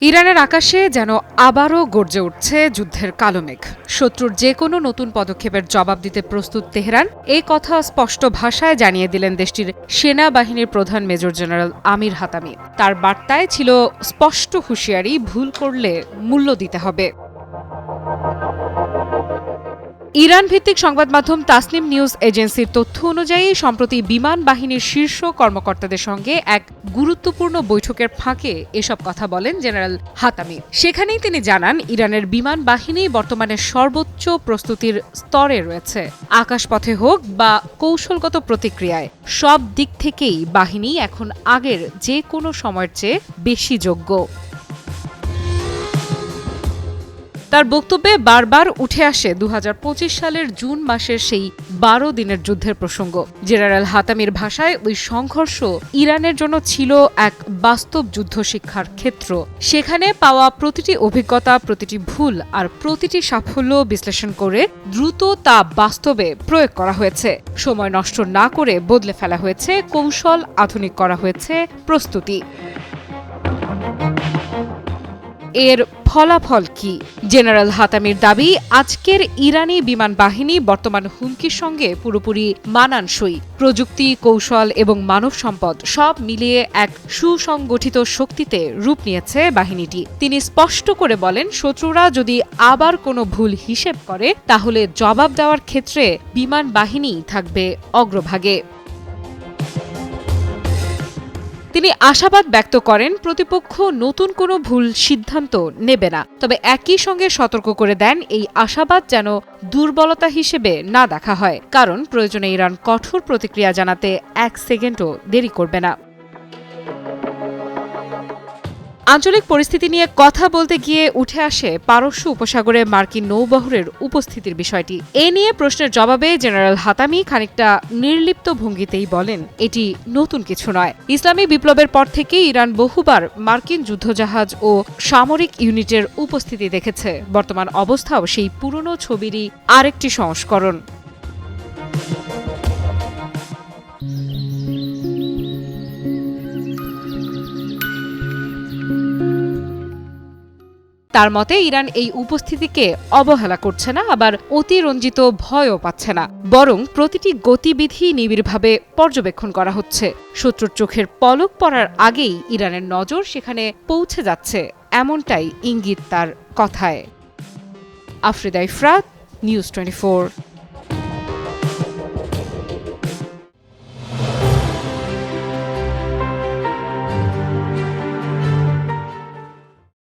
ইরানের আকাশে যেন আবারও গর্জে উঠছে যুদ্ধের কালো মেঘ। শত্রুর যে কোনো নতুন পদক্ষেপের জবাব দিতে প্রস্তুত তেহরান, এই কথা স্পষ্ট ভাষায় জানিয়ে দিলেন দেশটির সেনাবাহিনীর প্রধান মেজর জেনারেল আমির হাতামি। তার বার্তায় ছিল স্পষ্ট হুঁশিয়ারি, ভুল করলে মূল্য দিতে হবে। ইরান ভিত্তিক সংবাদ মাধ্যম তাসনিম নিউজ এজেন্সির তথ্য অনুযায়ী সম্প্রতি বিমান বাহিনীর শীর্ষ কর্মকর্তাদের সঙ্গে এক গুরুত্বপূর্ণ বৈঠকের ফাঁকে এসব কথা বলেন জেনারেল হাতামি। সেখানেই তিনি জানান, ইরানের বিমান বাহিনী বর্তমানে সর্বোচ্চ প্রস্তুতির স্তরে রয়েছে। আকাশপথে হোক বা কৌশলগত প্রতিক্রিয়ায়, সব দিক থেকেই বাহিনী এখন আগের যে কোনো সময়ের চেয়ে বেশি যোগ্য। তার বক্তব্যে বারবার উঠে আসে ২০২৫ সালের জুন মাসের সেই ১২ দিনের যুদ্ধের প্রসঙ্গ। জেনারেল হাতামির ভাষায়, ওই সংঘর্ষ ইরানের জন্য ছিল এক বাস্তব যুদ্ধ শিক্ষার ক্ষেত্র। সেখানে পাওয়া প্রতিটি অভিজ্ঞতা, প্রতিটি ভুল আর প্রতিটি সাফল্য বিশ্লেষণ করে দ্রুত তা বাস্তবে প্রয়োগ করা হয়েছে। সময় নষ্ট না করে বদলে ফেলা হয়েছে কৌশল, আধুনিক করা হয়েছে প্রস্তুতি। এর ফলাফল কি? জেনারেল হাতামির দাবি, আজকের ইরানি বিমান বাহিনী বর্তমান হুমকির সঙ্গে পুরোপুরি মানানসই। প্রযুক্তি, কৌশল এবং মানব সম্পদ সব মিলিয়ে এক সুসংগঠিত শক্তিতে রূপ নিয়েছে বাহিনীটি। তিনি স্পষ্ট করে বলেন, শত্রুরা যদি আবার কোনো ভুল হিসেব করে, তাহলে জবাব দেওয়ার ক্ষেত্রে বিমান বাহিনী থাকবে অগ্রভাগে। তিনি আশাবাদ ব্যক্ত করেন, প্রতিপক্ষ নতুন কোনো ভুল সিদ্ধান্ত নেবে না। তবে একই সঙ্গে সতর্ক করে দেন, এই আশাবাদ যেন দুর্বলতা হিসেবে না দেখা হয়, কারণ প্রয়োজনে ইরান কঠোর প্রতিক্রিয়া জানাতে ১ সেকেন্ডও দেরি করবে না। আঞ্চলিক পরিস্থিতি নিয়ে কথা বলতে গিয়ে উঠে আসে পারস্য উপসাগরে মার্কিন নৌবহরের উপস্থিতির বিষয়টি। এ নিয়ে প্রশ্নের জবাবে জেনারেল হাতামি খানিকটা নির্লিপ্ত ভঙ্গিতেই বলেন, এটি নতুন কিছু নয়। ইসলামী বিপ্লবের পর থেকেই ইরান বহুবার মার্কিন যুদ্ধজাহাজ ও সামরিক ইউনিটের উপস্থিতি দেখেছে। বর্তমান অবস্থাও সেই পুরনো ছবিরই আরেকটি সংস্করণ। তার মতে, ইরান এই উপস্থিতিকে অবহেলা করছে না, আবার অতিরঞ্জিত ভয়ও পাচ্ছে না, বরং প্রতিটি গতিবিধি নিবিড়ভাবে পর্যবেক্ষণ করা হচ্ছে। শত্রুর চোখের পলক পড়ার আগেই ইরানের নজর সেখানে পৌঁছে যাচ্ছে, এমনটাই ইঙ্গিত তার কথায়। আফরিদা ইফরাত, নিউজ 24।